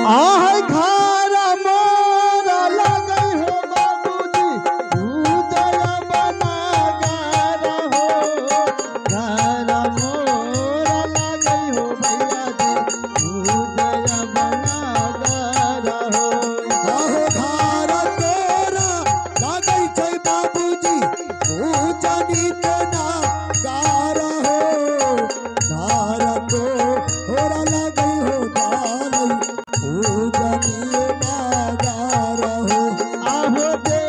आहे खारा मोरा लगई हो बाबूजी उजया बना गारा हो खारा मोरा लगई हो भैया जी उजया बना गारा हो आहो धारा तोरा लागई छै बाबूजी ऊंचा नीचे ना गारा हो धारा तोरा लागई हो दालई ऊंचा नीचे ना गारा हो आहो दे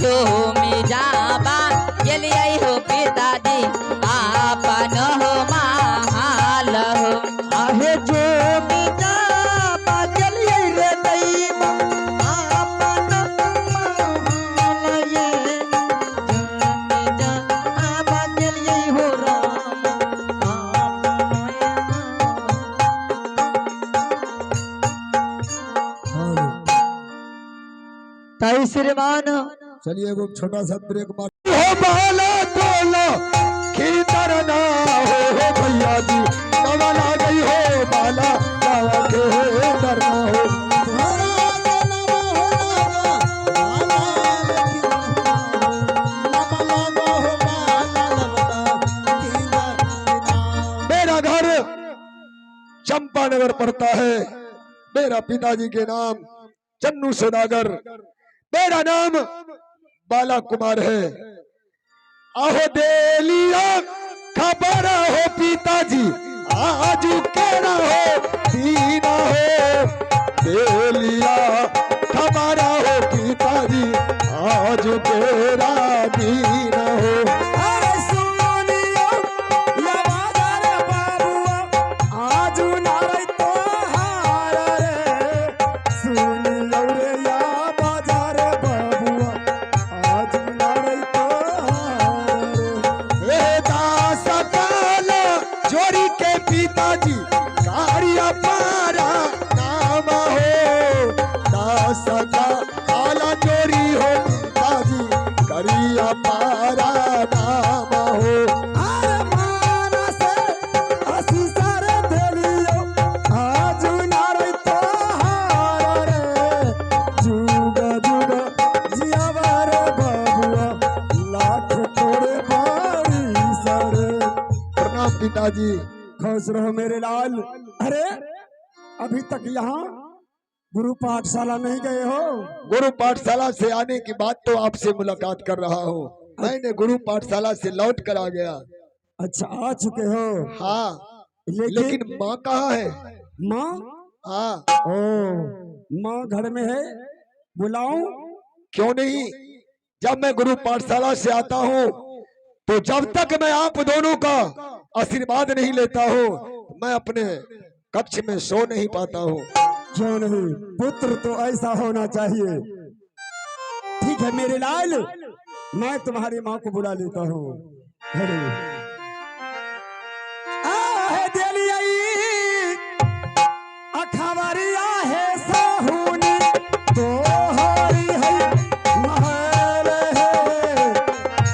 जो में जाबा गेलिए हो पिताजी आपन हो महाल हो आहे जो मीजा बाजलिए रे दैवा आपन मालये जो मीजा बाजलिए हो राम ताई श्रीमान चलिए एगो छोटा सा ब्रेक मार हो बाला तोला खीतर ना हो भैया जी नवा ला गई हो बाला लावा के डरना हो मेरा घर चंपानगर पड़ता है। मेरा पिताजी के नाम चन्नू सौदागर, मेरा नाम बाला कुमार है। आहो दे लिया खबर हो पिताजी आज केना हो दीना हो दे लिया खबर हो पिताजी आज केरा दीना हो अरे सोनिया लबादर बाबुआ आज नारे तो हार रे सोनिया रे या बाजार बाबुआ आज नारे तो हार रे दास काला जोड़ी के पिताजी कारिया पारा नाम हो दास काला जोड़ी हो पिताजी करिया पारा नाम हो अरे मानस असीसर देलियो आज नारे तो हार रे जुग जुग जियावर बाबुआ लाख तोड़े बारी सरे। प्रणाम पिताजी। खुश रहो मेरे लाल। अरे अभी तक यहाँ गुरु पाठशाला नहीं गए हो? गुरु पाठशाला से आने की बात तो आपसे मुलाकात कर रहा हूँ। मैंने गुरु पाठशाला से लौट कर आ गया। अच्छा आ चुके हो? हाँ। लेकिन माँ कहाँ है? माँ? हाँ। ओ माँ घर में है, बुलाऊं? क्यों नहीं, जब मैं गुरु पाठशाला से आता हूँ तो जब तक मैं आप दोनों का आशीर्वाद नहीं लेता हूँ मैं अपने कक्ष में सो नहीं पाता हूँ। क्यों नहीं, पुत्र तो ऐसा होना चाहिए। ठीक है मेरे लाल, मैं तुम्हारी माँ को बुला लेता हूँ। अखबारिया है साहुनी तो हरी है महल है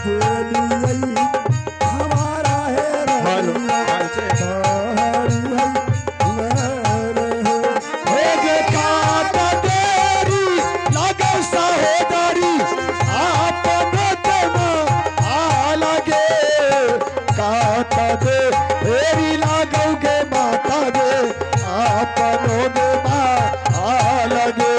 देलियई हमारा है रहिया हरी है महल है गे काट देरी लागे सहोदरी आपन तना आ लगे काट दे देरी लागोगे माता गे आपनो गे आ लगे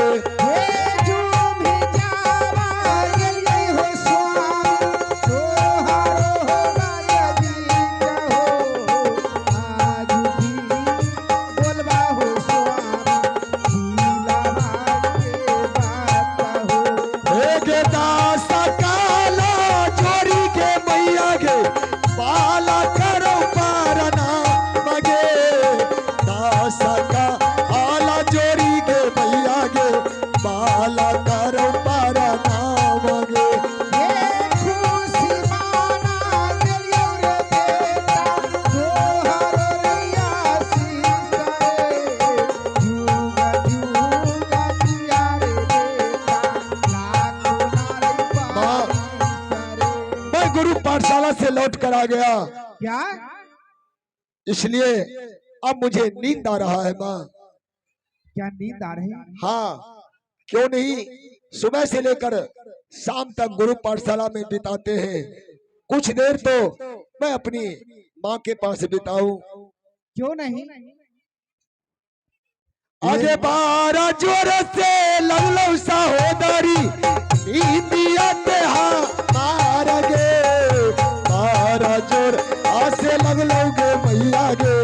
पाठशाला से लौट कर आ गया। क्या? इसलिए अब मुझे नींद आ रहा है माँ। क्या नींद आ रही? हाँ, क्यों नहीं। सुबह से लेकर शाम तक गुरु पाठशाला में बिताते हैं। कुछ देर तो मैं अपनी माँ के पास बिताऊं। क्यों नहीं? आगे बारा जोर से लवलो सहोदरी नीतिया ते हाँ मार गे बारा जोर आसे लगलोगे मैया गे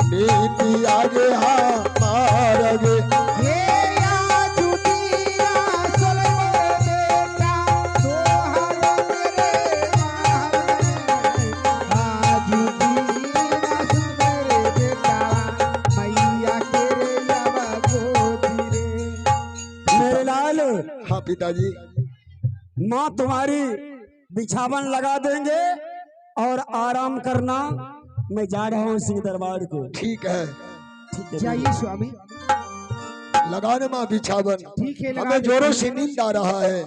नीति आगे हाँ मार गे। ये या छुटिया सोले मोरे बेटा तोहर मेरे महल आज दीना सुंदर बेटा मैया के रे यावा गोदी रे। मेरे लाल, हाँ पिताजी। माँ तुम्हारी बिछावन लगा देंगे और आराम करना। मैं जा रहा हूँ सिंह दरबार को। ठीक है, ठीक है। जाइए स्वामी। लगाने माँ बिछावन। ठीक है, लगा हमें देते जोरों हैं। से नींद आ रहा है।